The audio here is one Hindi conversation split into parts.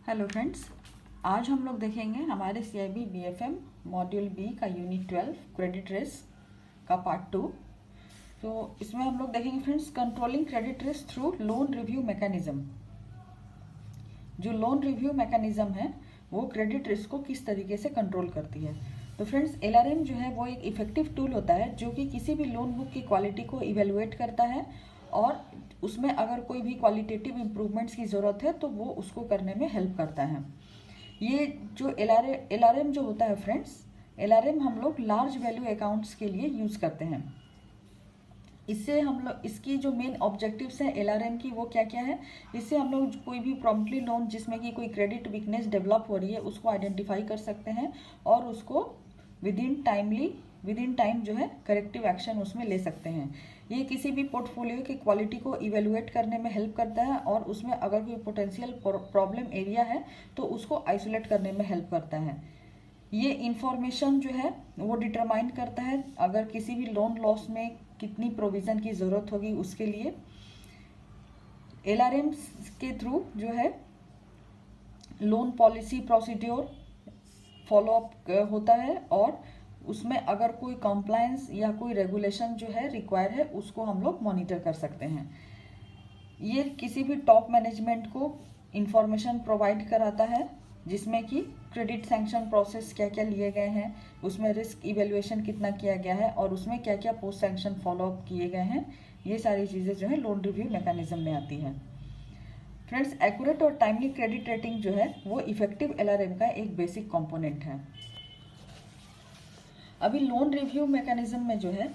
हेलो फ्रेंड्स, आज हम लोग देखेंगे हमारे CIB BFM मॉड्यूल बी का यूनिट 12 क्रेडिट रिस्क का पार्ट 2। तो इसमें हम लोग देखेंगे friends controlling credit risk through loan review mechanism. जो लोन रिव्यू मैकेनिज्म है वो क्रेडिट रिस्क को किस तरीके से कंट्रोल करती है। तो फ्रेंड्स LRM जो है वो एक इफेक्टिव टूल होता है जो कि किसी भी लोन बुक की क्वालिटी को इवेलुएट करता है और उसमें अगर कोई भी क्वालिटेटिव इम्प्रूवमेंट्स की ज़रूरत है तो वो उसको करने में हेल्प करता है। ये जो LRM जो होता है फ्रेंड्स, LRM हम लोग लार्ज वैल्यू अकाउंट्स के लिए यूज़ करते हैं। इससे हम लोग इसकी जो मेन ऑब्जेक्टिव्स हैं LRM की वो क्या क्या है, इससे हम लोग कोई भी प्रॉम्प्टली लोन जिसमें कि कोई क्रेडिट वीकनेस डेवलप हो रही है उसको आइडेंटिफाई कर सकते हैं और उसको विद इन टाइम जो है करेक्टिव एक्शन उसमें ले सकते हैं। ये किसी भी पोर्टफोलियो की क्वालिटी को इवेलुएट करने में हेल्प करता है और उसमें अगर कोई पोटेंशियल प्रॉब्लम एरिया है तो उसको आइसोलेट करने में हेल्प करता है। ये इंफॉर्मेशन जो है वो डिटरमाइन करता है अगर किसी भी लोन लॉस में कितनी प्रोविज़न की ज़रूरत होगी उसके लिए। LRM के थ्रू जो है लोन पॉलिसी प्रोसीड्योर फॉलोअप होता है और उसमें अगर कोई कंप्लायंस या कोई रेगुलेशन जो है रिक्वायर है उसको हम लोग मॉनिटर कर सकते हैं। ये किसी भी टॉप मैनेजमेंट को इंफॉर्मेशन प्रोवाइड कराता है जिसमें कि क्रेडिट सैंक्शन प्रोसेस क्या क्या लिए गए हैं, उसमें रिस्क इवेल्युएशन कितना किया गया है और उसमें क्या क्या पोस्ट सैंक्शन फॉलोअप किए गए हैं। ये सारी चीज़ें जो है लोन रिव्यू मैकेनिज्म में आती हैं। फ्रेंड्स, एक्यूरेट और टाइमली क्रेडिट रेटिंग जो है वो इफेक्टिव LRM का एक बेसिक कंपोनेंट है। अभी लोन रिव्यू मैकेनिज्म में जो है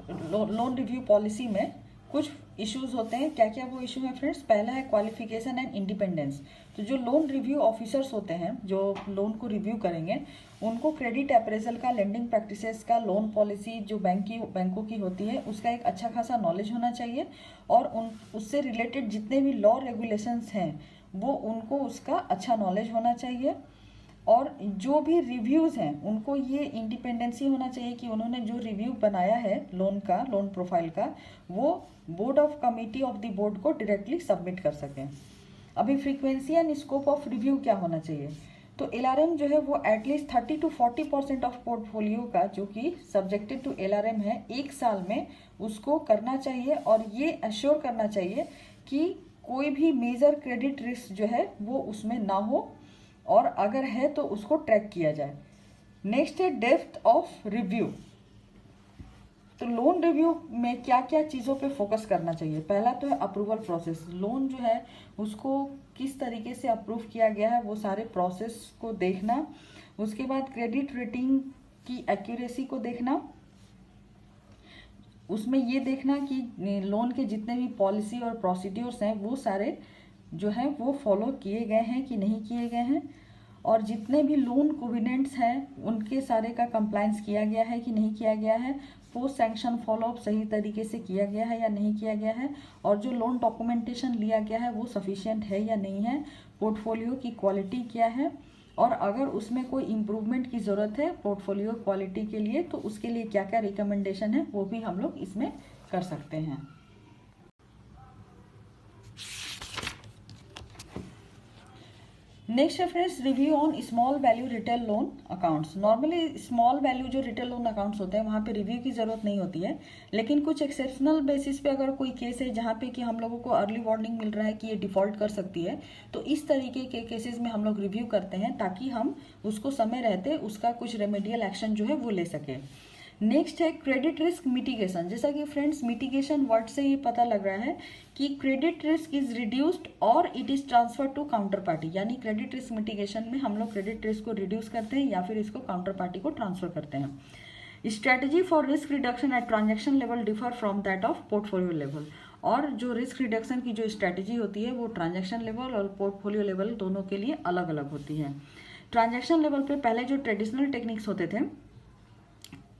लोन रिव्यू पॉलिसी में कुछ इश्यूज होते हैं। क्या क्या वो इशू है फ्रेंड्स? पहला है क्वालिफिकेशन एंड इंडिपेंडेंस। तो जो लोन रिव्यू ऑफिसर्स होते हैं जो लोन को रिव्यू करेंगे उनको क्रेडिट अप्रेजल का, लेंडिंग प्रैक्टिसेस का, लोन पॉलिसी जो बैंकों की होती है उसका एक अच्छा खासा नॉलेज होना चाहिए और उससे रिलेटेड जितने भी लॉ रेगुलेशंस हैं वो उनको उसका अच्छा नॉलेज होना चाहिए। और जो भी रिव्यूज़ हैं उनको ये इंडिपेंडेंसी होना चाहिए कि उन्होंने जो रिव्यू बनाया है लोन प्रोफाइल का वो board of committee of the board को डायरेक्टली सबमिट कर सकें। अभी frequency and scope of review क्या होना चाहिए? तो LRM जो है वो एटलीस्ट 30 to 40% ऑफ पोर्टफोलियो का जो कि सब्जेक्टेड टू LRM है एक साल में उसको करना चाहिए और ये एश्योर करना चाहिए कि कोई भी मेजर क्रेडिट रिस्क जो है वो उसमें ना हो और अगर है तो उसको ट्रैक किया जाए। नेक्स्ट है डेप्थ ऑफ रिव्यू। तो लोन रिव्यू में क्या क्या चीज़ों पे फोकस करना चाहिए? पहला तो है अप्रूवल प्रोसेस। लोन जो है उसको किस तरीके से अप्रूव किया गया है वो सारे प्रोसेस को देखना। उसके बाद क्रेडिट रेटिंग की एक्यूरेसी को देखना। उसमें ये देखना कि लोन के जितने भी पॉलिसी और प्रोसीड्योर्स हैं वो सारे जो हैं वो फॉलो किए गए हैं कि नहीं किए गए हैं और जितने भी लोन कोविनेंट्स हैं उनके सारे का कंप्लायंस किया गया है कि नहीं किया गया है। पोस्ट सैंक्शन फॉलोअप सही तरीके से किया गया है या नहीं किया गया है और जो लोन डॉक्यूमेंटेशन लिया गया है वो सफिशिएंट है या नहीं है। पोर्टफोलियो की क्वालिटी क्या है और अगर उसमें कोई इम्प्रूवमेंट की ज़रूरत है पोर्टफोलियो क्वालिटी के लिए तो उसके लिए क्या क्या रिकमेंडेशन है वो भी हम लोग इसमें कर सकते हैं। नेक्स्ट है friends review on small value retail loan accounts. Normally small value जो रिटेल लोन अकाउंट्स होते हैं वहाँ पे रिव्यू की ज़रूरत नहीं होती है, लेकिन कुछ एक्सेप्शनल बेसिस पे अगर कोई केस है जहाँ पे कि हम लोगों को अर्ली वार्निंग मिल रहा है कि ये डिफॉल्ट कर सकती है तो इस तरीके के केसेस में हम लोग रिव्यू करते हैं ताकि हम उसको समय रहते उसका कुछ रेमेडियल एक्शन जो है वो ले सकें। नेक्स्ट है क्रेडिट रिस्क मिटिगेशन। जैसा कि फ्रेंड्स मिटिगेशन वर्ड से ही पता लग रहा है कि क्रेडिट रिस्क इज रिड्यूस्ड और it is transfer to counterparty. यानी क्रेडिट रिस्क मिटिगेशन में हम लोग क्रेडिट रिस्क को रिड्यूस करते हैं या फिर इसको काउंटर पार्टी को ट्रांसफर करते हैं। Strategy for risk reduction at transaction level differ from that of portfolio level. और जो रिस्क रिडक्शन की जो स्ट्रेटजी होती है वो ट्रांजेक्शन लेवल और पोर्टफोलियो लेवल दोनों के लिए अलग अलग होती है। ट्रांजेक्शन लेवल पे पहले जो ट्रेडिशनल टेक्निक्स होते थे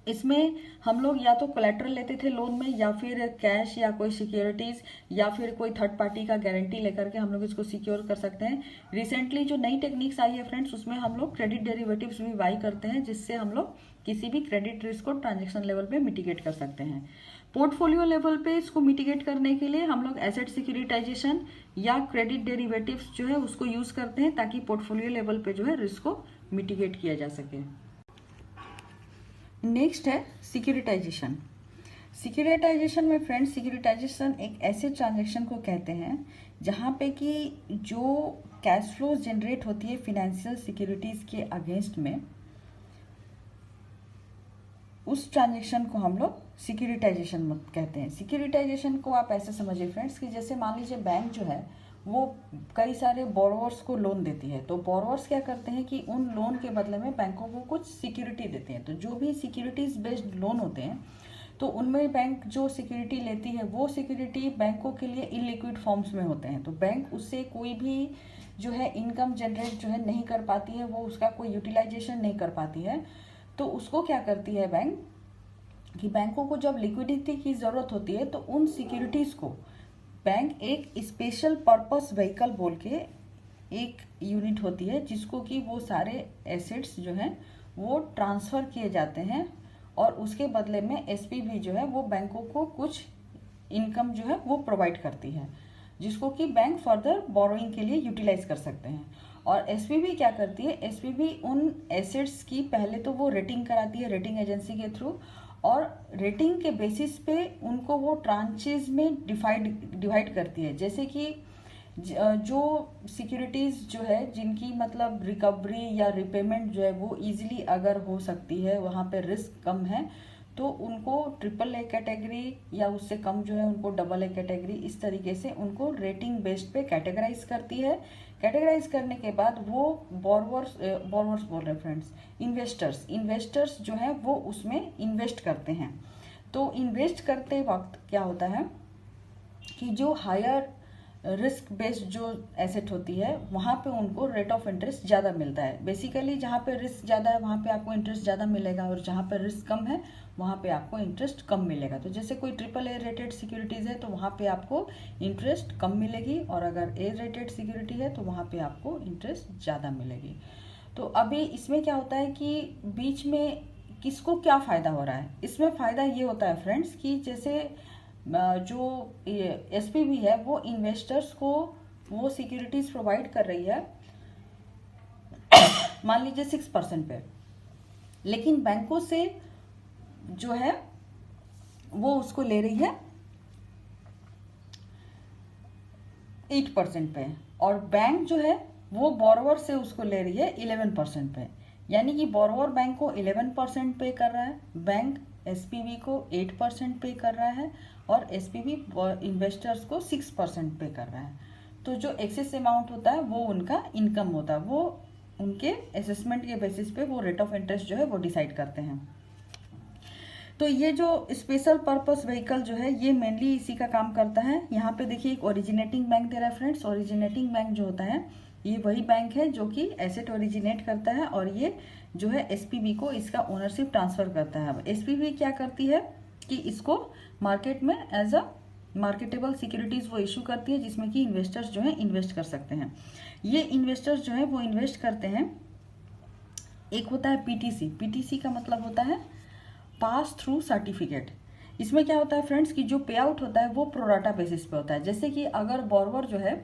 इसमें हम लोग या तो कोलेट्रल लेते थे लोन में या फिर कैश या कोई सिक्योरिटीज या फिर कोई थर्ड पार्टी का गारंटी लेकर के हम लोग इसको सिक्योर कर सकते हैं। रिसेंटली जो नई टेक्निक्स आई है फ्रेंड्स उसमें हम लोग क्रेडिट डेरिवेटिव्स भी बाई करते हैं जिससे हम लोग किसी भी क्रेडिट रिस्क को ट्रांजेक्शन लेवल पे मिटिगेट कर सकते हैं। पोर्टफोलियो लेवल पे इसको मिटिगेट करने के लिए हम लोग एसेट सिक्योरिटाइजेशन या क्रेडिट डेरिवेटिव्स जो है उसको यूज करते हैं, ताकि पोर्टफोलियो लेवल पे जो है रिस्क को मिटिगेट किया जा सके। नेक्स्ट है सिक्योरिटाइजेशन। सिक्योरिटाइजेशन में फ्रेंड्स, सिक्योरिटाइजेशन एक ऐसे ट्रांजेक्शन को कहते हैं जहाँ पे कि जो कैश फ्लो जनरेट होती है फिनेंशियल सिक्योरिटीज के अगेंस्ट में, उस ट्रांजेक्शन को हम लोग सिक्योरिटाइजेशन कहते हैं। सिक्योरिटाइजेशन को आप ऐसे समझिए फ्रेंड्स कि जैसे मान लीजिए बैंक जो है वो कई सारे बोरोवर्स को लोन देती है, तो बोरोवर्स क्या करते हैं कि उन लोन के बदले में बैंकों को कुछ सिक्योरिटी देते हैं। तो जो भी सिक्योरिटीज बेस्ड लोन होते हैं तो उनमें बैंक जो सिक्योरिटी लेती है वो सिक्योरिटी बैंकों के लिए इनलिक्विड फॉर्म्स में होते हैं, तो बैंक उससे कोई भी जो है इनकम जनरेट जो है नहीं कर पाती है, वो उसका कोई यूटिलाइजेशन नहीं कर पाती है। तो उसको क्या करती है बैंक कि बैंकों को जब लिक्विडिटी की ज़रूरत होती है तो उन सिक्योरिटीज़ को बैंक एक स्पेशल पर्पस व्हीकल बोल के एक यूनिट होती है जिसको कि वो सारे एसेट्स जो हैं वो ट्रांसफ़र किए जाते हैं, और उसके बदले में एसपीवी जो है वो बैंकों को कुछ इनकम जो है वो प्रोवाइड करती है, जिसको कि बैंक फर्दर बोरोइंग के लिए यूटिलाइज कर सकते हैं। और एसपीवी क्या करती है, एसपीवी उन एसेट्स की पहले तो वो रेटिंग कराती है रेटिंग एजेंसी के थ्रू, और रेटिंग के बेसिस पे उनको वो ट्रांचेज में डिवाइड करती है। जैसे कि जो सिक्योरिटीज़ जो है जिनकी मतलब रिकवरी या रिपेमेंट जो है वो इजीली अगर हो सकती है, वहाँ पे रिस्क कम है, तो उनको ट्रिपल ए कैटेगरी या उससे कम जो है उनको डबल ए कैटेगरी, इस तरीके से उनको रेटिंग बेस्ड पे कैटेगराइज करती है। कैटेगराइज करने के बाद वो बोरवर्स बोल रहे फ्रेंड्स, इन्वेस्टर्स जो है वो उसमें इन्वेस्ट करते हैं। तो इन्वेस्ट करते वक्त क्या होता है कि जो हायर रिस्क बेस्ड जो एसेट होती है वहाँ पे उनको रेट ऑफ इंटरेस्ट ज़्यादा मिलता है। बेसिकली जहाँ पे रिस्क ज़्यादा है वहाँ पे आपको इंटरेस्ट ज़्यादा मिलेगा, और जहाँ पे रिस्क कम है वहाँ पे आपको इंटरेस्ट कम मिलेगा। तो जैसे कोई ट्रिपल ए रेटेड सिक्योरिटीज़ है तो वहाँ पे आपको इंटरेस्ट कम मिलेगी, और अगर ए रेटेड सिक्योरिटी है तो वहाँ पे आपको इंटरेस्ट ज़्यादा मिलेगी। तो अभी इसमें क्या होता है कि बीच में किसको क्या फ़ायदा हो रहा है, इसमें फ़ायदा ये होता है फ्रेंड्स कि जैसे जो एसपीवी है वो इन्वेस्टर्स को वो सिक्योरिटीज प्रोवाइड कर रही है मान लीजिए 6% पे, लेकिन बैंकों से जो है वो उसको ले रही है 8% पे, और बैंक जो है वो बोरोवर से उसको ले रही है 11% पे। यानी कि बोरोवर बैंक को 11% पे कर रहा है, बैंक एसपीवी को 8% पे कर रहा है, और एसपीवी इन्वेस्टर्स को 6% पे कर रहा है। तो जो एक्सेस अमाउंट होता है वो उनका इनकम होता है, वो उनके असेसमेंट के बेसिस पे वो रेट ऑफ इंटरेस्ट जो है वो डिसाइड करते हैं। तो ये जो स्पेशल पर्पस व्हीकल जो है ये मेनली इसी का काम करता है। यहाँ पे देखिए एक ओरिजिनेटिंग बैंक दे रहा है फ्रेंड्स। ओरिजिनेटिंग बैंक जो होता है ये वही बैंक है जो कि एसेट ओरिजिनेट करता है, और ये जो है एसपीवी को इसका ओनरशिप ट्रांसफर करता है। अब एसपीवी क्या करती है कि इसको मार्केट में एज अ मार्केटेबल सिक्योरिटीज वो इशू करती है, जिसमें कि इन्वेस्टर्स जो है इन्वेस्ट कर सकते हैं। ये इन्वेस्टर्स जो है वो इन्वेस्ट करते हैं। एक होता है पीटीसी। पीटीसी का मतलब होता है पास थ्रू सर्टिफिकेट। इसमें क्या होता है फ्रेंड्स कि जो पे आउट होता है वो प्रोराटा बेसिस पे होता है। जैसे कि अगर बोरोवर जो है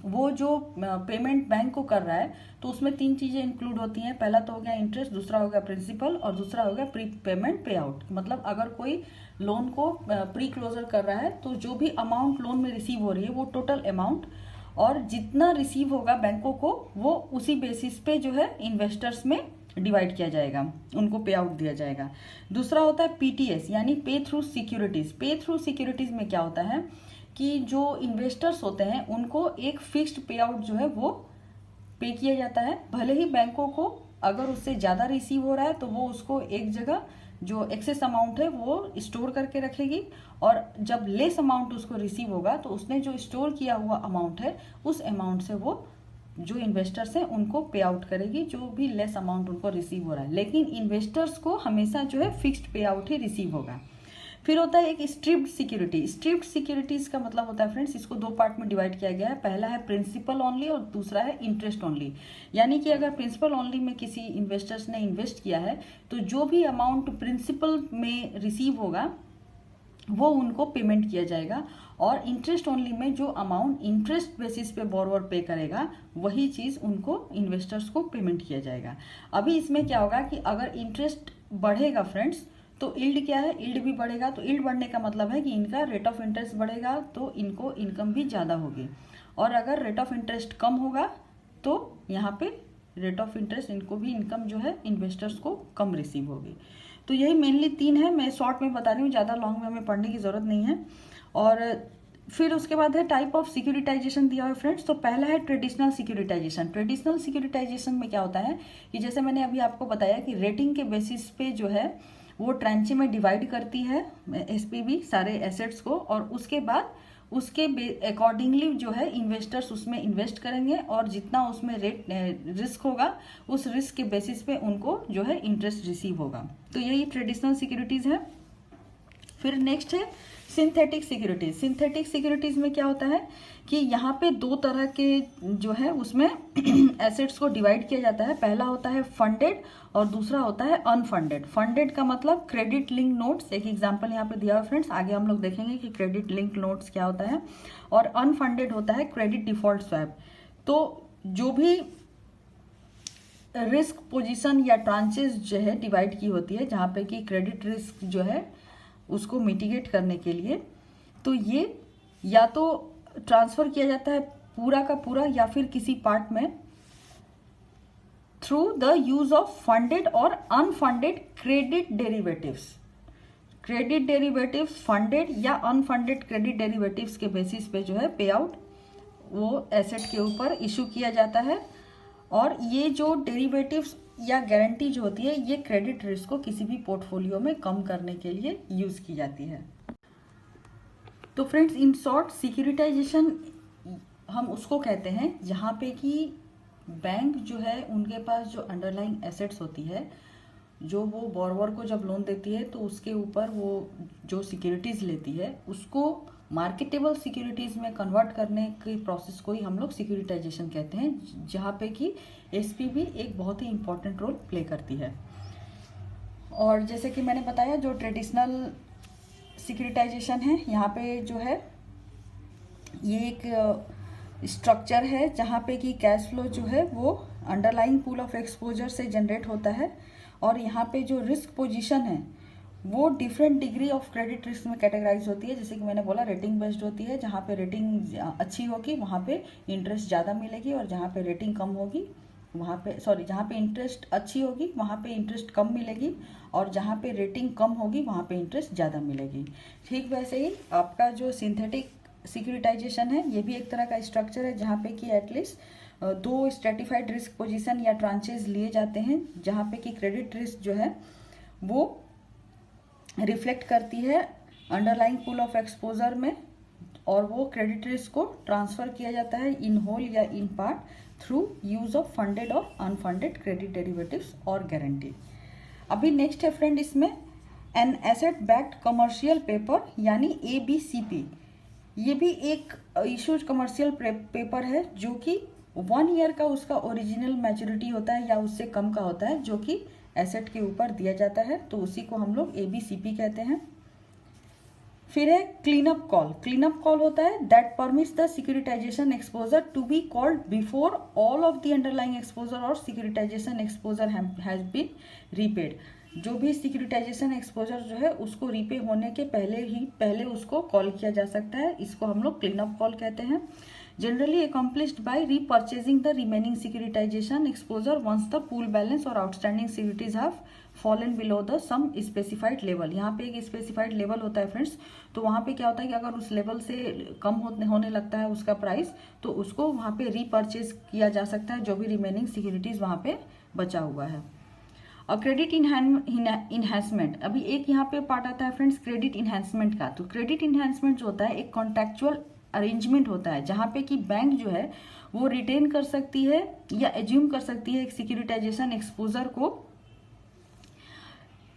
वो जो पेमेंट बैंक को कर रहा है तो उसमें 3 चीज़ें इंक्लूड होती हैं। पहला तो हो गया इंटरेस्ट, दूसरा हो गया प्रिंसिपल, और दूसरा हो गया प्री पेमेंट पे आउट। मतलब अगर कोई लोन को प्री क्लोजर कर रहा है तो जो भी अमाउंट लोन में रिसीव हो रही है वो टोटल अमाउंट, और जितना रिसीव होगा बैंकों को वो उसी बेसिस पे जो है इन्वेस्टर्स में डिवाइड किया जाएगा, उनको पे आउट दिया जाएगा। दूसरा होता है पीटीएस यानी पे थ्रू सिक्योरिटीज। पे थ्रू सिक्योरिटीज में क्या होता है कि जो इन्वेस्टर्स होते हैं उनको एक फिक्स्ड पे आउट जो है वो पे किया जाता है। भले ही बैंकों को अगर उससे ज़्यादा रिसीव हो रहा है तो वो उसको एक जगह जो एक्सेस अमाउंट है वो स्टोर करके रखेगी, और जब लेस अमाउंट उसको रिसीव होगा तो उसने जो स्टोर किया हुआ अमाउंट है उस अमाउंट से वो जो इन्वेस्टर्स हैं उनको पे आउट करेगी, जो भी लेस अमाउंट उनको रिसीव हो रहा है। लेकिन इन्वेस्टर्स को हमेशा जो है फिक्स्ड पे आउट ही रिसीव होगा। फिर होता है एक स्ट्रिप्ड सिक्योरिटी। स्ट्रिप्ड सिक्योरिटीज का मतलब होता है फ्रेंड्स, इसको 2 पार्ट में डिवाइड किया गया है। पहला है प्रिंसिपल ओनली और दूसरा है इंटरेस्ट ओनली। यानी कि अगर प्रिंसिपल ओनली में किसी इन्वेस्टर्स ने इन्वेस्ट किया है तो जो भी अमाउंट प्रिंसिपल में रिसीव होगा वो उनको पेमेंट किया जाएगा। और इंटरेस्ट ओनली में जो अमाउंट इंटरेस्ट बेसिस पे बोरोवर पे करेगा वही चीज़ उनको इन्वेस्टर्स को पेमेंट किया जाएगा। अभी इसमें क्या होगा कि अगर इंटरेस्ट बढ़ेगा फ्रेंड्स तो यील्ड क्या है, यील्ड भी बढ़ेगा। तो यील्ड बढ़ने का मतलब है कि इनका रेट ऑफ इंटरेस्ट बढ़ेगा तो इनको इनकम भी ज़्यादा होगी। और अगर रेट ऑफ इंटरेस्ट कम होगा तो यहाँ पे रेट ऑफ इंटरेस्ट इनको भी इनकम जो है इन्वेस्टर्स को कम रिसीव होगी। तो यही मेनली 3 है, मैं शॉर्ट में बता रही हूँ, ज़्यादा लॉन्ग में हमें पढ़ने की ज़रूरत नहीं है। और फिर उसके बाद है टाइप ऑफ सिक्योरिटाइजेशन दिया हुआ है फ्रेंड्स। तो पहला है ट्रेडिशनल सिक्योरिटाइजेशन। ट्रेडिशनल सिक्योरिटाइजेशन में क्या होता है कि जैसे मैंने अभी आपको बताया कि रेटिंग के बेसिस पे जो है वो ट्रांचे में डिवाइड करती है एसपीबी सारे एसेट्स को, और उसके बाद उसके अकॉर्डिंगली जो है इन्वेस्टर्स उसमें इन्वेस्ट करेंगे और जितना उसमें रेट रिस्क होगा उस रिस्क के बेसिस पे उनको जो है इंटरेस्ट रिसीव होगा। तो यही ट्रेडिशनल सिक्योरिटीज़ है। फिर नेक्स्ट है सिंथेटिक सिक्योरिटीज। सिंथेटिक सिक्योरिटीज में क्या होता है कि यहाँ पे 2 तरह के जो है उसमें एसेट्स को डिवाइड किया जाता है। पहला होता है फंडेड और दूसरा होता है अनफंडेड। फंडेड का मतलब क्रेडिट लिंक नोट्स, एक एग्जांपल यहाँ पे दिया हुआ फ्रेंड्स, आगे हम लोग देखेंगे कि क्रेडिट लिंक नोट्स क्या होता है। और अनफंडेड होता है क्रेडिट डिफॉल्ट स्वैप। तो जो भी रिस्क पोजीशन या ट्रांचेस जो है डिवाइड की होती है जहाँ पे कि क्रेडिट रिस्क जो है उसको मिटिगेट करने के लिए, तो ये या तो ट्रांसफर किया जाता है पूरा का पूरा या फिर किसी पार्ट में through the use of funded और unfunded credit derivatives. Credit derivatives funded या अनफंडेड क्रेडिट डेरिवेटिव्स के बेसिस पे जो है पे आउट वो एसेट के ऊपर इशू किया जाता है। और ये जो डेरिवेटिव्स या गारंटी जो होती है ये क्रेडिट रिस्क को किसी भी पोर्टफोलियो में कम करने के लिए यूज की जाती है। तो फ्रेंड्स इन शॉर्ट सिक्योरिटाइजेशन हम उसको कहते हैं जहाँ पे कि बैंक जो है उनके पास जो अंडरलाइंग एसेट्स होती है, जो वो बोरोवर को जब लोन देती है तो उसके ऊपर वो जो सिक्योरिटीज लेती है उसको मार्केटेबल सिक्योरिटीज में कन्वर्ट करने के प्रोसेस को ही हम लोग सिक्योरिटाइजेशन कहते हैं, जहाँ पे कि एसपीबी एक बहुत ही इंपॉर्टेंट रोल प्ले करती है। और जैसे कि मैंने बताया जो ट्रेडिशनल सिक्योरिटाइजेशन है यहाँ पे जो है ये एक स्ट्रक्चर है जहाँ पे कि कैश फ्लो जो है वो अंडरलाइंग पूल ऑफ एक्सपोजर से जनरेट होता है। और यहाँ पे जो रिस्क पोजीशन है वो different degree of credit risk में कैटेगराइज होती है। जैसे कि मैंने बोला रेटिंग बेस्ड होती है, जहाँ पे रेटिंग अच्छी होगी वहाँ पे इंटरेस्ट ज़्यादा मिलेगी, और जहाँ पे रेटिंग कम होगी वहाँ पे जहाँ पे इंटरेस्ट अच्छी होगी वहाँ पे इंटरेस्ट कम मिलेगी, और जहाँ पे रेटिंग कम होगी वहाँ पे इंटरेस्ट ज़्यादा मिलेगी। ठीक वैसे ही आपका जो सिंथेटिक सिक्योरिटाइजेशन है ये भी एक तरह का स्ट्रक्चर है जहाँ पे कि एटलीस्ट 2 स्ट्रेटिफाइड रिस्क पोजीशन या ट्रांचेज लिए जाते हैं, जहाँ पे कि क्रेडिट रिस्क जो है वो रिफ्लेक्ट करती है अंडरलाइंग पूल ऑफ एक्सपोजर में, और वो क्रेडिट रिस्क को ट्रांसफर किया जाता है इन होल या in part through use of funded और अनफंडेड क्रेडिट डेरिवेटिव्स और गारंटी। अभी नेक्स्ट है फ्रेंड इसमें an asset backed commercial paper यानी ABCP। ये भी एक इशूज कमर्शियल पेपर है जो कि 1 ईयर का उसका ओरिजिनल मैच्योरिटी होता है या उससे कम का होता है, जो कि एसेट के ऊपर दिया जाता है, तो उसी को हम लोग ABCP कहते हैं। फिर है clean up call. Clean up call होता है that permits the securitization exposure to be called before all of the underlying exposure और securitization exposure has been repaid. जो भी सिक्योरिटाइजेशन एक्सपोजर जो है उसको रीपे होने के पहले उसको कॉल किया जा सकता है, इसको हम लोग क्लीन अप कॉल कहते हैं। Generally accomplished by repurchasing the remaining securitization exposure once the pool balance और outstanding securities have fallen below the some specified level. यहाँ पे एक स्पेसिफाइड लेवल होता है फ्रेंड्स, तो वहाँ पे क्या होता है कि अगर उस लेवल से कम होने लगता है उसका प्राइस, तो उसको वहाँ पे रीपर्चेज किया जा सकता है जो भी रिमेनिंग सिक्योरिटीज वहाँ पे बचा हुआ है। और क्रेडिट इन्हांसमेंट, अभी एक यहाँ पे पार्ट आता है फ्रेंड्स क्रेडिट इन्हांसमेंट का। तो क्रेडिट इन्हांसमेंट जो होता है एक कॉन्ट्रैक्चुअल अरेंजमेंट होता है जहाँ पे कि बैंक जो है वो रिटेन कर सकती है या एज्यूम कर सकती है एक सिक्योरिटाइजेशन एक्सपोजर को,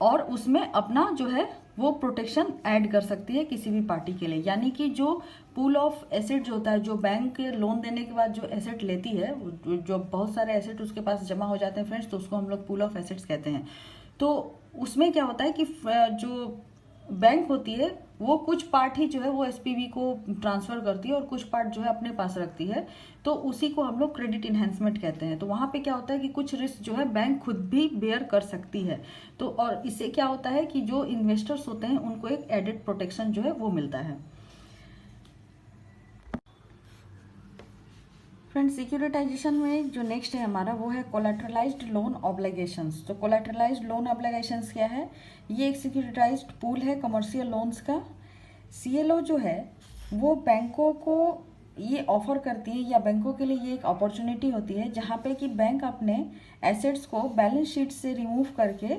और उसमें अपना जो है वो प्रोटेक्शन ऐड कर सकती है किसी भी पार्टी के लिए। यानी कि जो पूल ऑफ एसेट जो होता है, जो बैंक लोन देने के बाद जो एसेट लेती है, जो बहुत सारे एसेट उसके पास जमा हो जाते हैं फ्रेंड्स, तो उसको हम लोग पूल ऑफ एसेट्स कहते हैं। तो उसमें क्या होता है कि जो बैंक होती है वो कुछ पार्ट ही जो है वो एसपीवी को ट्रांसफर करती है और कुछ पार्ट जो है अपने पास रखती है, तो उसी को हम लोग क्रेडिट इन्हेंसमेंट कहते हैं। तो वहाँ पे क्या होता है कि कुछ रिस्क जो है बैंक खुद भी बेयर कर सकती है। तो और इससे क्या होता है कि जो इन्वेस्टर्स होते हैं उनको एक एडेड प्रोटेक्शन जो है वो मिलता है। फ्रेंड्स, सिक्योरिटाइजेशन में जो नेक्स्ट है हमारा वो है कोलैटरलाइज्ड लोन ऑब्लिगेशंस। तो कोलैटरलाइज्ड लोन ऑब्लिगेशंस क्या है? ये एक सिक्योरिटाइज्ड पूल है कमर्शियल लोन्स का। सीएलओ जो है वो बैंकों को ये ऑफर करती है, या बैंकों के लिए ये एक अपॉर्चुनिटी होती है जहाँ पे कि बैंक अपने एसेट्स को बैलेंस शीट से रिमूव करके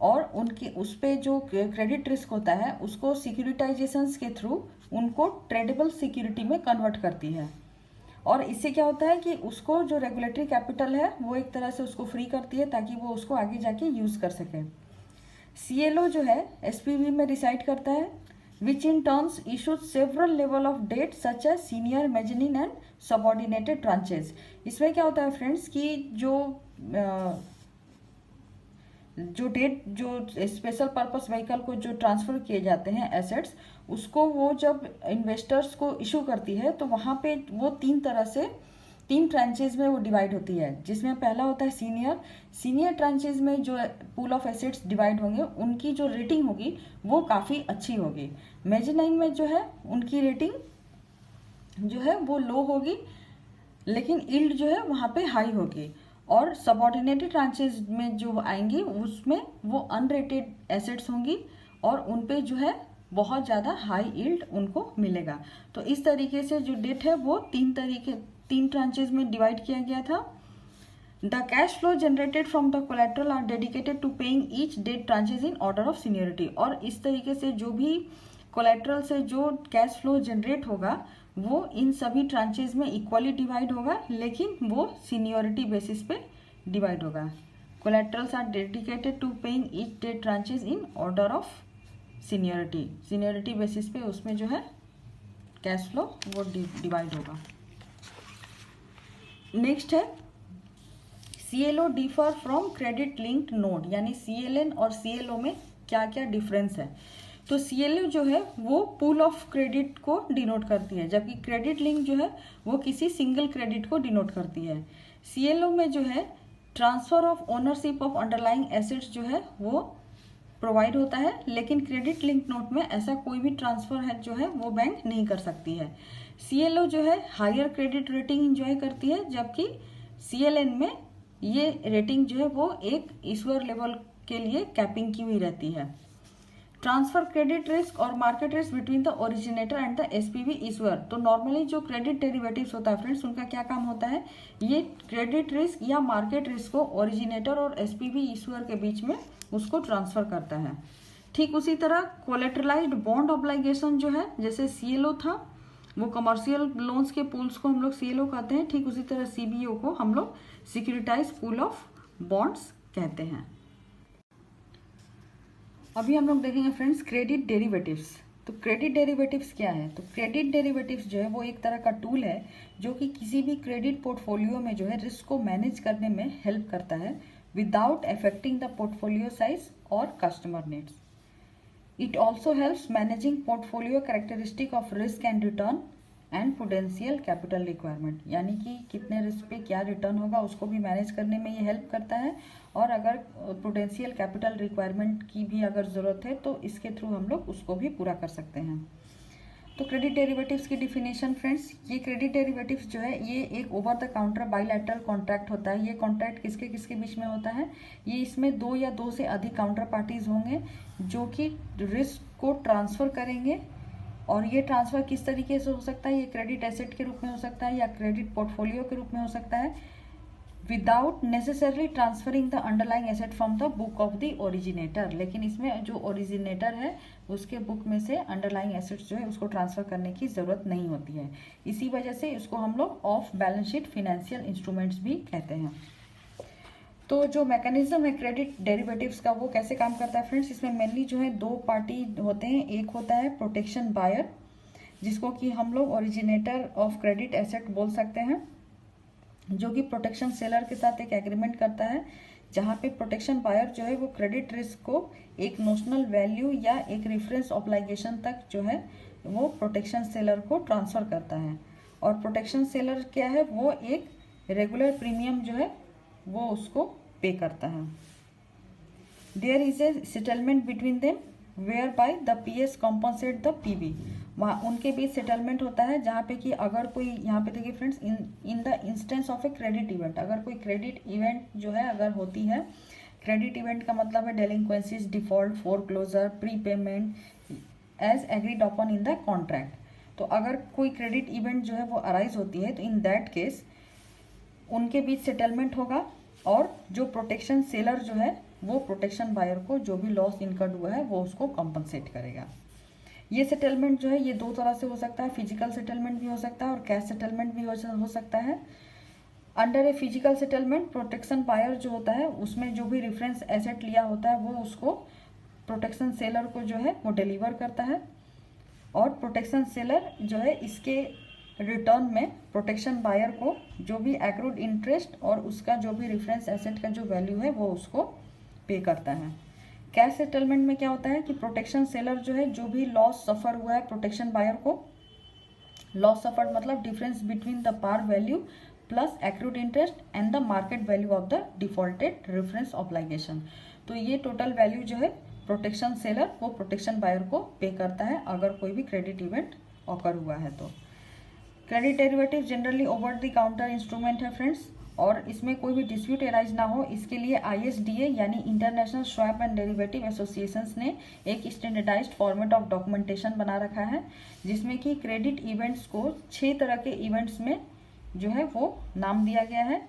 और उनकी उस पर जो क्रेडिट रिस्क होता है उसको सिक्योरिटाइजेशंस के थ्रू उनको ट्रेडेबल सिक्योरिटी में कन्वर्ट करती है। और इससे क्या होता है कि उसको जो रेगुलेटरी कैपिटल है वो एक तरह से उसको फ्री करती है ताकि वो उसको आगे जाके यूज कर सके। सीएलओ जो है एसपीवी में रिसाइड करता है, which in turns issues several level of debt such as senior, mezzanine and subordinated tranches. इसमें क्या होता है फ्रेंड्स कि जो डेट जो स्पेशल पर्पस व्हीकल को जो ट्रांसफर किए जाते हैं एसेट्स, उसको वो जब इन्वेस्टर्स को इशू करती है तो वहाँ पे वो तीन ट्रांचेज में वो डिवाइड होती है, जिसमें पहला होता है सीनियर ट्रांचेज में जो पूल ऑफ एसेट्स डिवाइड होंगे उनकी जो रेटिंग होगी वो काफ़ी अच्छी होगी। मेजनाइन में जो है उनकी रेटिंग जो है वो लो होगी लेकिन यील्ड जो है वहाँ पे हाई होगी। और सबऑर्डिनेटेड ट्रांचेज में जो आएंगी उसमें वो अनरेटेड एसेट्स होंगी और उन पे जो है बहुत ज़्यादा हाई यील्ड उनको मिलेगा। तो इस तरीके से जो डेट है वो तीन ट्रांचेज में डिवाइड किया गया था। The cash flow generated from the collateral are dedicated to paying each debt tranches in order of seniority. और इस तरीके से जो भी कोलेट्रल से जो कैश फ्लो जनरेट होगा वो इन सभी ट्रांचेज में इक्वली डिवाइड होगा, लेकिन वो सीनियरिटी बेसिस पे डिवाइड होगा। Collaterals are dedicated to paying each debt tranches in order of seniority basis पे उसमें जो है कैश फ्लो वो डिवाइड होगा। नेक्स्ट है CLO differ from credit linked note, यानी सीएलएन और सीएलओ में क्या क्या डिफरेंस है। तो सीएलओ जो है वो पूल ऑफ क्रेडिट को डिनोट करती है, जबकि क्रेडिट लिंक जो है वो किसी सिंगल क्रेडिट को डिनोट करती है। सीएलओ में जो है transfer of ownership of underlying assets जो है वो प्रोवाइड होता है, लेकिन क्रेडिट लिंक नोट में ऐसा कोई भी ट्रांसफर है जो है वो बैंक नहीं कर सकती है। सीएलओ जो है हायर क्रेडिट रेटिंग इंजॉय करती है, जबकि सीएलएन में ये रेटिंग जो है वो एक इश्यूअर लेवल के लिए कैपिंग की हुई रहती है। ट्रांसफर क्रेडिट रिस्क और market risk between the originator and the SPV issuer. तो नॉर्मली जो क्रेडिट डेरिवेटिव्स होता है फ्रेंड्स उनका क्या काम होता है, ये क्रेडिट रिस्क या मार्केट रिस्क को ओरिजिनेटर और एसपीवी इश्यूअर के बीच में उसको ट्रांसफर करता है। ठीक उसी तरह कोलेटरलाइज्ड बॉन्ड ऑब्लिगेशन जो है, जैसे सीएलओ था वो कमर्शियल लोन्स के पूल्स को हम लोग सीएलओ कहते हैं, ठीक उसी तरह सीबीओ को हम लोग सिक्योरिटाइज पूल ऑफ बॉन्ड्स कहते हैं। अभी हम लोग देखेंगे फ्रेंड्स क्रेडिट डेरिवेटिव्स। तो क्रेडिट डेरिवेटिव्स क्या है? तो क्रेडिट डेरिवेटिव्स जो है वो एक तरह का टूल है जो कि किसी भी क्रेडिट पोर्टफोलियो में जो है रिस्क को मैनेज करने में हेल्प करता है without affecting the portfolio size और customer needs. It also helps managing portfolio characteristic of risk and return and prudential capital requirement, यानी कि कितने रिस्क पे क्या रिटर्न होगा उसको भी मैनेज करने में ये हेल्प करता है। और अगर प्रूडेंशियल कैपिटल रिक्वायरमेंट की भी अगर ज़रूरत है तो इसके थ्रू हम लोग उसको भी पूरा कर सकते हैं। तो क्रेडिट डेरिवेटिव्स की डिफिनेशन फ्रेंड्स, ये क्रेडिट डेरिवेटिव्स जो है ये एक over the counter bilateral contract होता है। ये कॉन्ट्रैक्ट किसके किसके बीच में होता है? ये इसमें दो या दो से अधिक काउंटर पार्टीज होंगे जो कि रिस्क को ट्रांसफर करेंगे। और ये ट्रांसफर किस तरीके से हो सकता है? ये क्रेडिट एसेट के रूप में हो सकता है या क्रेडिट पोर्टफोलियो के रूप में हो सकता है, without necessarily transferring the underlying asset from the book of the originator. लेकिन इसमें जो ओरिजिनेटर है उसके बुक में से अंडरलाइंग एसेट्स जो है उसको ट्रांसफर करने की जरूरत नहीं होती है। इसी वजह से इसको हम लोग of balance sheet financial instruments भी कहते हैं। तो जो मैकेनिज्म है क्रेडिट डेरिवेटिव्स का वो कैसे काम करता है फ्रेंड्स, इसमें मेनली जो है दो पार्टी होते हैं। एक होता है प्रोटेक्शन बायर, जिसको कि हम लोग ओरिजिनेटर ऑफ क्रेडिट एसेट बोल सकते हैं, जो कि प्रोटेक्शन सेलर के साथ एक एग्रीमेंट करता है जहाँ पे प्रोटेक्शन बायर जो है वो क्रेडिट रिस्क को एक नोशनल वैल्यू या एक रेफरेंस ऑब्लिगेशन तक जो है वो प्रोटेक्शन सेलर को ट्रांसफ़र करता है। और प्रोटेक्शन सेलर क्या है, वो एक रेगुलर प्रीमियम जो है वो उसको पे करता है। There is a settlement between them whereby the PS compensate the PB। वहाँ उनके बीच सेटलमेंट होता है जहाँ पे कि अगर कोई, यहाँ पे देखिए friends, in the instance of a credit event, अगर कोई क्रेडिट इवेंट जो है अगर होती है, क्रेडिट इवेंट का मतलब है delinquencies, default, foreclosure, prepayment as agreed upon in the contract. तो अगर कोई क्रेडिट इवेंट जो है वो अराइज होती है तो इन दैट केस उनके बीच सेटलमेंट होगा और जो प्रोटेक्शन सेलर जो है वो प्रोटेक्शन बायर को जो भी लॉस इनकर्ड हुआ है वो उसको कॉम्पनसेट करेगा। ये सेटलमेंट जो है ये दो तरह से हो सकता है, फिजिकल सेटलमेंट भी हो सकता है और कैश सेटलमेंट भी हो सकता है। Under a physical settlement protection buyer जो होता है उसमें जो भी रेफरेंस एसेट लिया होता है वो उसको प्रोटेक्शन सेलर को जो है वो डिलीवर करता है और प्रोटेक्शन सेलर जो है इसके रिटर्न में प्रोटेक्शन बायर को जो भी एक्रूड इंटरेस्ट और उसका जो भी रेफरेंस एसेट का जो वैल्यू है वो उसको पे करता है। कैश सेटलमेंट में क्या होता है कि प्रोटेक्शन सेलर जो है जो भी लॉस सफ़र हुआ है प्रोटेक्शन बायर को, लॉस सफर्ड मतलब difference between the par value plus accrued interest and the market value of the defaulted reference obligation. तो ये टोटल वैल्यू जो है प्रोटेक्शन सेलर वो प्रोटेक्शन बायर को पे करता है अगर कोई भी क्रेडिट इवेंट ऑकर हुआ है तो। Credit derivative generally over the counter instrument है फ्रेंड्स, और इसमें कोई भी डिस्प्यूट एराइज ना हो इसके लिए ISDA यानी international swap and derivative associations ने एक स्टैंडर्डाइज्ड फॉर्मेट ऑफ डॉक्यूमेंटेशन बना रखा है जिसमें कि क्रेडिट इवेंट्स को 6 तरह के इवेंट्स में जो है वो नाम दिया गया है।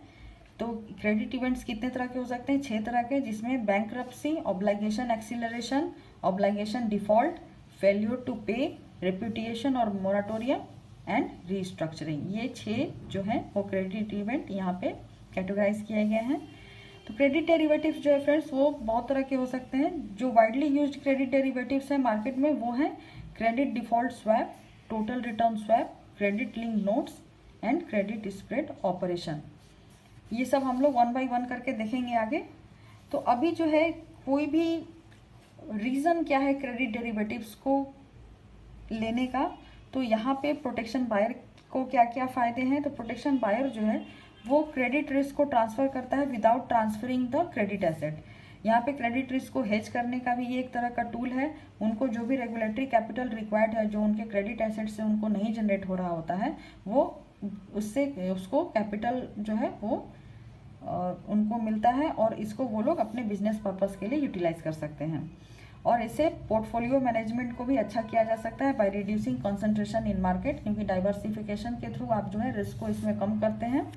तो क्रेडिट इवेंट्स कितने तरह के हो सकते हैं? 6 तरह के, जिसमें bankruptcy, obligation acceleration, obligation default, failure to pay, repudiation और मोराटोरियम एंड रीस्ट्रक्चरिंग। ये 6 जो हैं वो क्रेडिट इवेंट यहाँ पे कैटेगराइज किए गए हैं। तो क्रेडिट डेरिवेटिव्स जो है फ्रेंड्स वो बहुत तरह के हो सकते हैं। जो वाइडली यूज्ड क्रेडिट डेरिवेटिव्स हैं मार्केट में वो हैं credit default swap, total return swap, credit link notes and credit spread operation. ये सब हम लोग 1 बाय 1 करके देखेंगे आगे। तो अभी जो है कोई भी रीज़न क्या है क्रेडिट डेरिवेटिव्स को लेने का, तो यहाँ पे प्रोटेक्शन बायर को क्या क्या फ़ायदे हैं। तो प्रोटेक्शन बायर जो है वो क्रेडिट रिस्क को ट्रांसफ़र करता है without transferring the credit asset. यहाँ पे क्रेडिट रिस्क को हेज करने का भी ये एक तरह का टूल है। उनको जो भी रेगुलेटरी कैपिटल रिक्वायर्ड है जो उनके क्रेडिट एसेट से उनको नहीं जनरेट हो रहा होता है वो उससे उसको कैपिटल जो है वो उनको मिलता है और इसको वो लोग अपने बिजनेस पर्पस के लिए यूटिलाइज कर सकते हैं। और इससे पोर्टफोलियो मैनेजमेंट को भी अच्छा किया जा सकता है by reducing concentration in market, क्योंकि डाइवर्सिफिकेशन के थ्रू आप जो है रिस्क को इसमें कम करते हैं।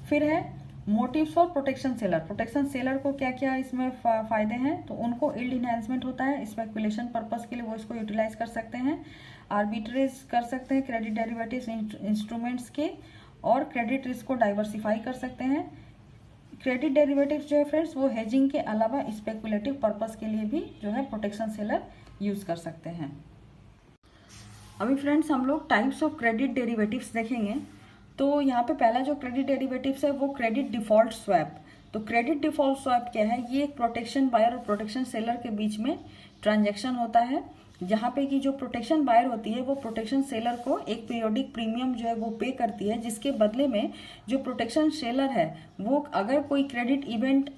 फिर है motives for protection seller. Protection seller को क्या क्या इसमें फ़ायदे हैं, तो उनको यील्ड इन्हांसमेंट होता है, स्पेकुलेशन पर्पस के लिए वो इसको यूटिलाइज कर सकते हैं, आर्बिट्रेज कर सकते हैं क्रेडिट डेरिवेटिव्स इंस्ट्रूमेंट्स के, और क्रेडिट रिस्क को डाइवर्सिफाई कर सकते हैं। क्रेडिट डेरिवेटिव्स जो है फ्रेंड्स वो हेजिंग के अलावा स्पेकुलेटिव पर्पस के लिए भी जो है प्रोटेक्शन सेलर यूज़ कर सकते हैं। अभी फ्रेंड्स हम लोग टाइप्स ऑफ क्रेडिट डेरिवेटिव्स देखेंगे। तो यहाँ पे पहला जो क्रेडिट डेरिवेटिव्स है वो क्रेडिट डिफॉल्ट स्वैप। तो क्रेडिट डिफॉल्ट स्वैप क्या है? ये एक प्रोटेक्शन बायर और प्रोटेक्शन सेलर के बीच में ट्रांजैक्शन होता है जहाँ पे कि जो प्रोटेक्शन बायर होती है वो प्रोटेक्शन सेलर को एक पीरियोडिक प्रीमियम जो है वो पे करती है, जिसके बदले में जो प्रोटेक्शन सेलर है वो अगर कोई क्रेडिट इवेंट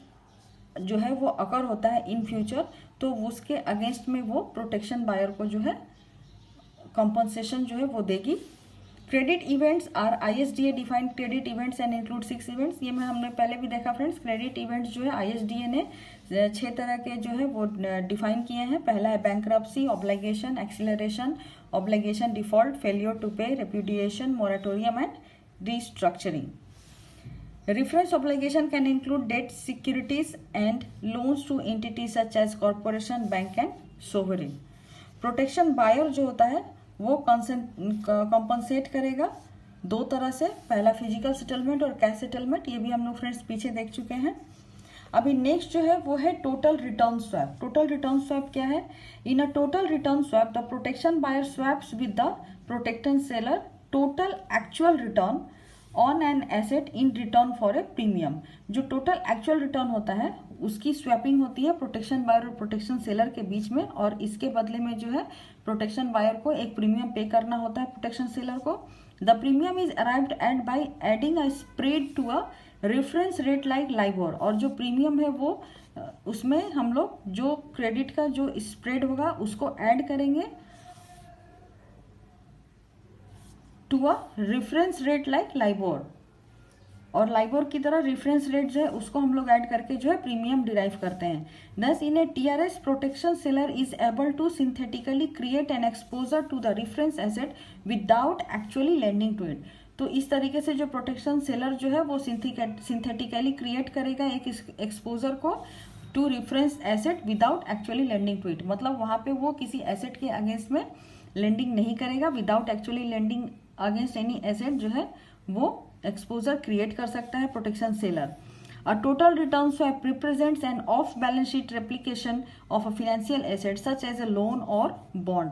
जो है वो अकर होता है इन फ्यूचर तो उसके अगेंस्ट में वो प्रोटेक्शन बायर को जो है कॉम्पनसेशन जो है वो देगी। Credit events are ISDA defined credit events and include 6 events. ये में हमने पहले भी देखा फ्रेंड्स, क्रेडिट इवेंट्स जो है ISDA ने 6 तरह के जो है वो डिफाइन किए हैं। पहला है bankruptcy, obligation acceleration, obligation default, failure to pay, repudiation, moratorium and restructuring. Reference obligation can include debt securities and loans to entities such as corporation, bank and sovereign. Protection buyer जो होता है वो कॉम्पनसेट करेगा 2 तरह से, पहला फिजिकल सेटलमेंट और कैश सेटलमेंट। ये भी हम लोग फ्रेंड्स पीछे देख चुके हैं। अभी नेक्स्ट जो है वो है total return swap. Total return swap क्या है? In a total return swap the protection buyer swaps with the protection seller total actual return on an asset in return for a premium. जो टोटल एक्चुअल रिटर्न होता है उसकी स्वैपिंग होती है प्रोटेक्शन बायर और प्रोटेक्शन सेलर के बीच में, और इसके बदले में जो है प्रोटेक्शन बायर को एक प्रीमियम पे करना होता है प्रोटेक्शन सेलर को। The premium is arrived at by adding a spread to a reference rate like LIBOR. और जो प्रीमियम है वो उसमें हम लोग जो क्रेडिट का जो स्प्रेड होगा उसको ऐड करेंगे to a reference rate like LIBOR, और लाइबोर की तरह रेफरेंस रेट जो है उसको हम लोग ऐड करके जो है प्रीमियम डिराइव करते हैं। Thus in a TRS protection seller is able to synthetically create an exposure to the reference asset without actually lending to it. तो इस तरीके से जो प्रोटेक्शन सेलर जो है वो सिंथेटिकली क्रिएट करेगा एक एक्सपोजर को to reference asset without actually lending to it. मतलब वहां पे वो किसी एसेट के अगेंस्ट में लेंडिंग नहीं करेगा, without actually lending against any asset जो है वो एक्सपोजर क्रिएट कर सकता है protection seller. A total return swap represents an off balance sheet replication of a financial asset such as a loan और बॉन्ड।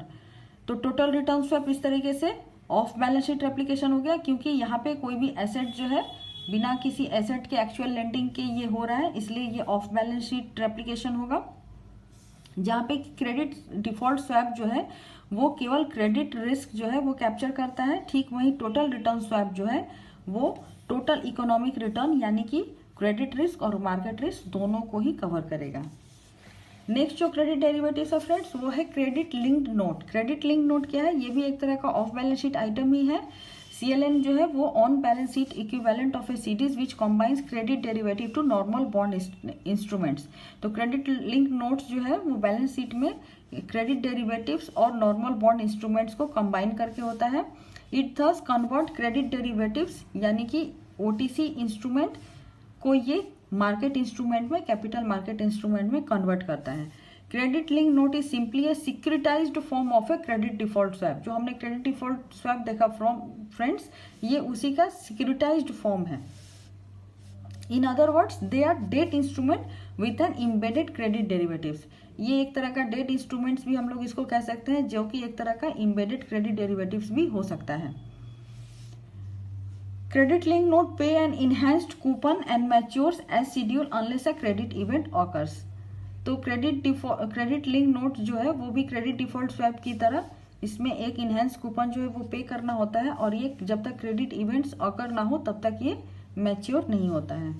तो टोटल रिटर्न स्वैप इस तरीके से ऑफ बैलेंस शीट रेप्लिकेशन हो गया, क्योंकि यहाँ पे कोई भी एसेट जो है बिना किसी एसेट के एक्चुअल लेंडिंग के ये हो रहा है, इसलिए ये ऑफ बैलेंस शीट रेप्लिकेशन होगा। जहाँ पे क्रेडिट डिफॉल्ट स्वैप जो है वो केवल क्रेडिट रिस्क जो है वो कैप्चर करता है, ठीक वही टोटल रिटर्न स्वैप जो है वो टोटल इकोनॉमिक रिटर्न यानी कि क्रेडिट रिस्क और मार्केट रिस्क दोनों को ही कवर करेगा। नेक्स्ट जो क्रेडिट डेरिवेटिव्स है फ्रेंड्स वो है credit linked note. Credit linked note क्या है? ये भी एक तरह का ऑफ बैलेंस शीट आइटम ही है। CLN जो है वो on balance sheet equivalent of a series which combines credit derivative to normal bond instruments. तो क्रेडिट लिंक नोट्स जो है वो बैलेंस शीट में क्रेडिट डेरिवेटिव्स और नॉर्मल बॉन्ड इंस्ट्रूमेंट्स को कंबाइन करके होता है। It thus convert credit derivatives यानी कि OTC इंस्ट्रूमेंट को ये मार्केट इंस्ट्रूमेंट में, कैपिटल मार्केट इंस्ट्रूमेंट में कन्वर्ट करता है। Credit link note is simply a securitized form of a credit default swap. जो हमने क्रेडिट डिफॉल्ट स्वैप देखा फ्रेंड्स, ये उसी का सिक्योरिटाइज्ड फॉर्म है। In other words they are debt instrument with an embedded credit derivatives. ये एक तरह का डेट इंस्ट्रूमेंट्स भी हम लोग इसको कह सकते हैं, जो कि एक तरह का इम्बेडेड क्रेडिट डेरिवेटिव्स भी हो सकता है। Credit link note pay an enhanced coupon and matures as schedule unless a credit event occurs. तो क्रेडिट लिंक नोट जो है वो भी क्रेडिट डिफॉल्ट स्वैप की तरह इसमें एक इनहेंस कूपन जो है वो पे करना होता है, और ये जब तक क्रेडिट इवेंट्स ऑकर ना हो तब तक ये मैच्योर नहीं होता है।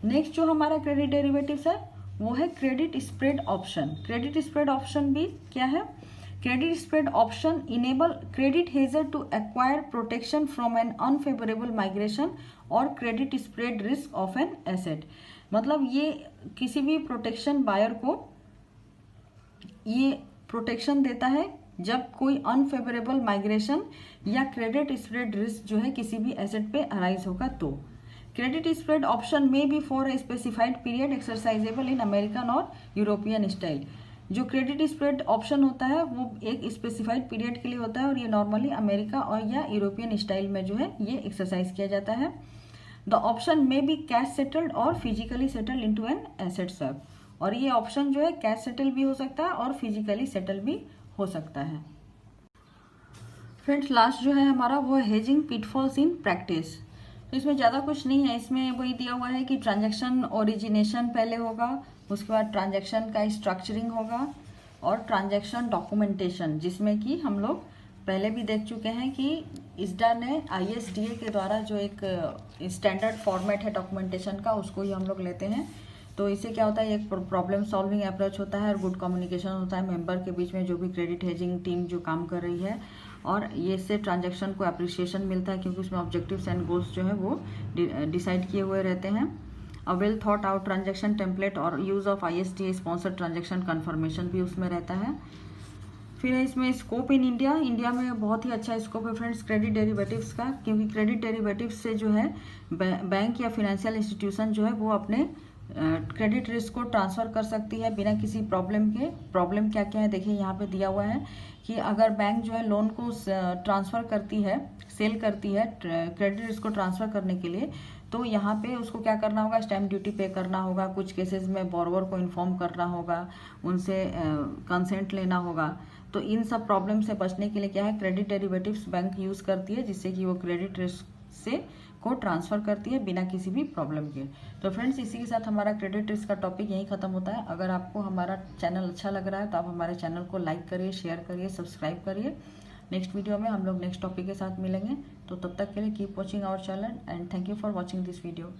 नेक्स्ट जो हमारा क्रेडिट डेरिवेटिव्स है वो है credit spread option. Credit spread option भी क्या है? Credit spread option enable credit hedger to acquire protection from an unfavourable migration और credit spread risk of an asset. मतलब ये किसी भी प्रोटेक्शन बायर को ये प्रोटेक्शन देता है जब कोई अनफेवरेबल माइग्रेशन या क्रेडिट स्प्रेड रिस्क जो है किसी भी एसेट पे अराइज होगा। तो क्रेडिट स्प्रेड ऑप्शन में be for a specified period exercisable in American और यूरोपियन स्टाइल। जो क्रेडिट स्प्रेड ऑप्शन होता है वो एक स्पेसिफाइड पीरियड के लिए होता है, और ये नॉर्मली अमेरिका और या यूरोपियन स्टाइल में जो है ये एक्सरसाइज किया जाता है। द ऑप्शन में बी कैश सेटल्ड और physically settled into an asset swap. और ये ऑप्शन जो है कैश सेटल भी हो सकता है और फिजिकली सेटल भी हो सकता है। फ्रेंड्स लास्ट जो है हमारा वो हेजिंग पिटफॉल्स इन प्रैक्टिस। तो इसमें ज़्यादा कुछ नहीं है, इसमें वही दिया हुआ है कि ट्रांजैक्शन ओरिजिनेशन पहले होगा, उसके बाद ट्रांजैक्शन का स्ट्रक्चरिंग होगा और ट्रांजैक्शन डॉक्यूमेंटेशन, जिसमें कि हम लोग पहले भी देख चुके हैं कि ISDA ने ISDA के द्वारा जो एक स्टैंडर्ड फॉर्मेट है डॉक्यूमेंटेशन का उसको ही हम लोग लेते हैं। तो इससे क्या होता है, एक प्रॉब्लम सॉल्विंग अप्रोच होता है और गुड कम्युनिकेशन होता है मेंबर के बीच में जो भी क्रेडिट हेजिंग टीम जो काम कर रही है, और ये से ट्रांजैक्शन को अप्रिसिएशन मिलता है क्योंकि उसमें ऑब्जेक्टिव्स एंड गोल्स जो है वो डिसाइड किए हुए रहते हैं। A well thought out transaction template और use of ISDA sponsored transaction confirmation भी उसमें रहता है। फिर है इसमें स्कोप इन इंडिया। इंडिया में बहुत ही अच्छा स्कोप है फ्रेंड्स क्रेडिट डेरिवेटिव्स का, क्योंकि क्रेडिट डेरिवेटिव्स से जो है बैंक या फिनेंशियल इंस्टीट्यूशन जो है वो अपने क्रेडिट रिस्क को ट्रांसफर कर सकती है बिना किसी प्रॉब्लम के। प्रॉब्लम क्या क्या है देखिए यहाँ पे दिया हुआ है कि अगर बैंक जो है लोन को ट्रांसफर करती है, सेल करती है क्रेडिट रिस्क को ट्रांसफर करने के लिए, तो यहाँ पे उसको क्या करना होगा, स्टैम्प ड्यूटी पे करना होगा, कुछ केसेस में बोरोवर को इन्फॉर्म करना होगा, उनसे कंसेंट लेना होगा। तो इन सब प्रॉब्लम से बचने के लिए क्या है क्रेडिट डेरिवेटिव्स बैंक यूज करती है, जिससे कि वो क्रेडिट रिस्क से को ट्रांसफ़र करती है बिना किसी भी प्रॉब्लम के। तो फ्रेंड्स, इसी के साथ हमारा क्रेडिट रिस्क का टॉपिक यहीं ख़त्म होता है। अगर आपको हमारा चैनल अच्छा लग रहा है तो आप हमारे चैनल को लाइक करिए, शेयर करिए, सब्सक्राइब करिए। नेक्स्ट वीडियो में हम लोग नेक्स्ट टॉपिक के साथ मिलेंगे। तो तब तक के लिए keep watching our channel and thank you for watching this video.